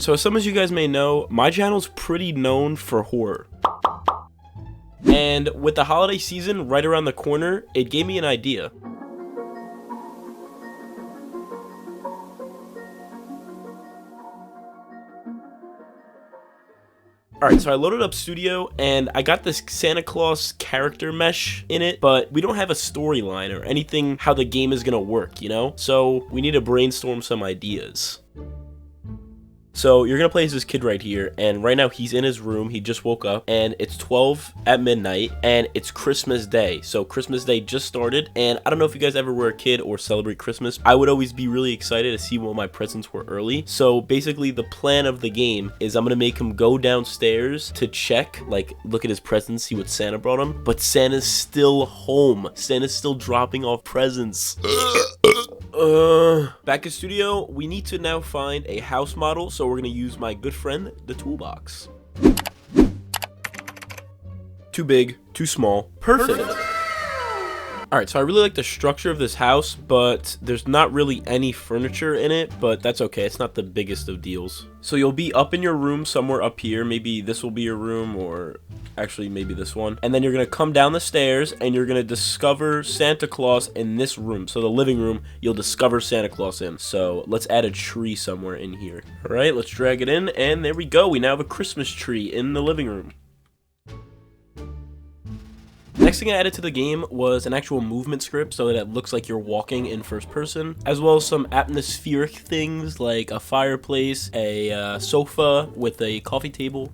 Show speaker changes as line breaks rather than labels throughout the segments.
Alright, so as some of you guys may know, my channel's pretty known for horror. And with the holiday season right around the corner, it gave me an idea. Alright, so I loaded up Studio, and I got this Santa Claus character mesh in it, but we don't have a storyline or anything how the game is gonna work, you know? So we need to brainstorm some ideas. So you're gonna play as this kid right here, and right now he's in his room. He just woke up, and it's 12 at midnight, and it's Christmas Day. So Christmas Day just started, and I don't know if you guys ever were a kid or celebrate Christmas. I would always be really excited to see what my presents were early. So basically the plan of the game is I'm gonna make him go downstairs to check, like look at his presents, see what Santa brought him, but Santa's still home. Santa's still dropping off presents. Back at Studio, we need to now find a house model, so we're gonna use my good friend, the toolbox. Too big, too small, perfect. Alright, so I really like the structure of this house, but there's not really any furniture in it, but that's okay, it's not the biggest of deals. So you'll be up in your room somewhere up here, maybe this will be your room, or actually maybe this one. And then you're gonna come down the stairs, and you're gonna discover Santa Claus in this room. So the living room, you'll discover Santa Claus in. So let's add a tree somewhere in here. Alright, let's drag it in, and there we go, we now have a Christmas tree in the living room. Next thing I added to the game was an actual movement script so that it looks like you're walking in first person, as well as some atmospheric things like a fireplace, a sofa with a coffee table.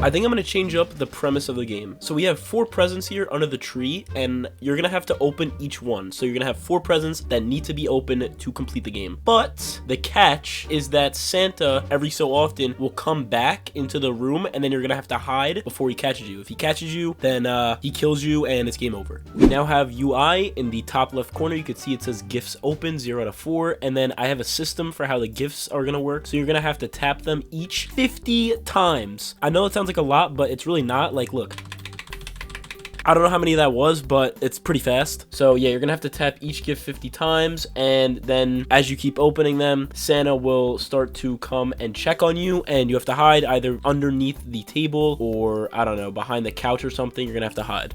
I think I'm going to change up the premise of the game. So we have 4 presents here under the tree, and you're going to have to open each one. So you're going to have 4 presents that need to be opened to complete the game. But the catch is that Santa, every so often, will come back into the room, and then you're going to have to hide before he catches you. If he catches you, then he kills you, and it's game over. We now have UI in the top left corner. You can see it says gifts open, 0 out of 4. And then I have a system for how the gifts are going to work. So you're going to have to tap them each 50 times. I know it sounds like a lot, but it's really not. Like, look, I don't know how many that was, but it's pretty fast. So yeah, you're gonna have to tap each gift 50 times, and then as you keep opening them, Santa will start to come and check on you, and you have to hide either underneath the table or, I don't know, behind the couch or something. You're gonna have to hide.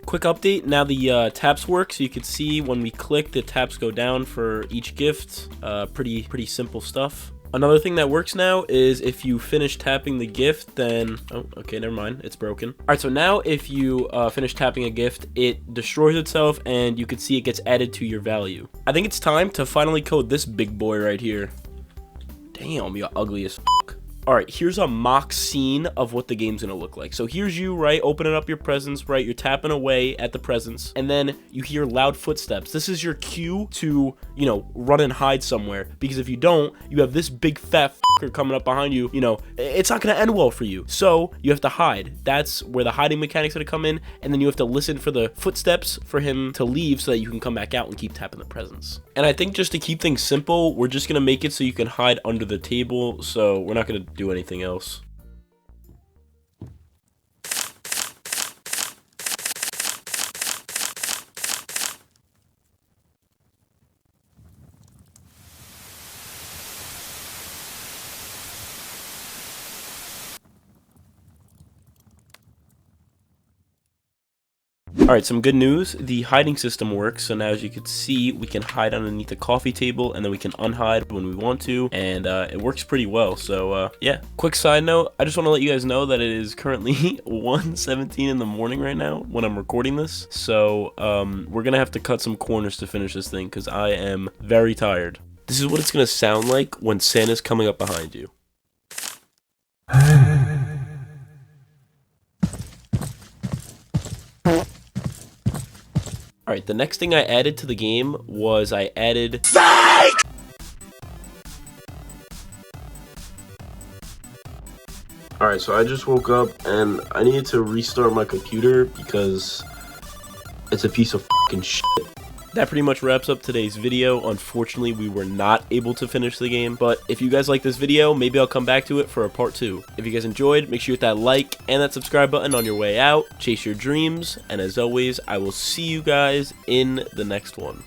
Quick update, now the taps work, so you can see when we click, the taps go down for each gift. Pretty simple stuff. Another thing that works now is if you finish tapping the gift, then... oh, okay, never mind, it's broken. Alright, so now if you finish tapping a gift, it destroys itself, and you can see it gets added to your value. I think it's time to finally code this big boy right here. Damn, you're ugly as f***. Alright, here's a mock scene of what the game's gonna look like. So here's you, right, opening up your presents, right, you're tapping away at the presents, and then you hear loud footsteps. This is your cue to, you know, run and hide somewhere, because if you don't, you have this big fat fucker coming up behind you, you know, it's not gonna end well for you. So you have to hide. That's where the hiding mechanic's gonna come in, and then you have to listen for the footsteps for him to leave so that you can come back out and keep tapping the presents. And I think just to keep things simple, we're just gonna make it so you can hide under the table, so we're not gonna do anything else. Alright, some good news. The hiding system works, so now as you can see, we can hide underneath the coffee table, and then we can unhide when we want to, and it works pretty well, so yeah. Quick side note, I just want to let you guys know that it is currently 1:17 in the morning right now when I'm recording this, so we're gonna have to cut some corners to finish this thing, because I am very tired. This is what it's gonna sound like when Santa's coming up behind you. Alright, the next thing I added to the game was I added... Psych! Alright, so I just woke up and I needed to restart my computer because it's a piece of fucking shit. That pretty much wraps up today's video. Unfortunately, we were not able to finish the game, but if you guys like this video, maybe I'll come back to it for a part 2. If you guys enjoyed, make sure you hit that like and that subscribe button on your way out. Chase your dreams, and as always, I will see you guys in the next one.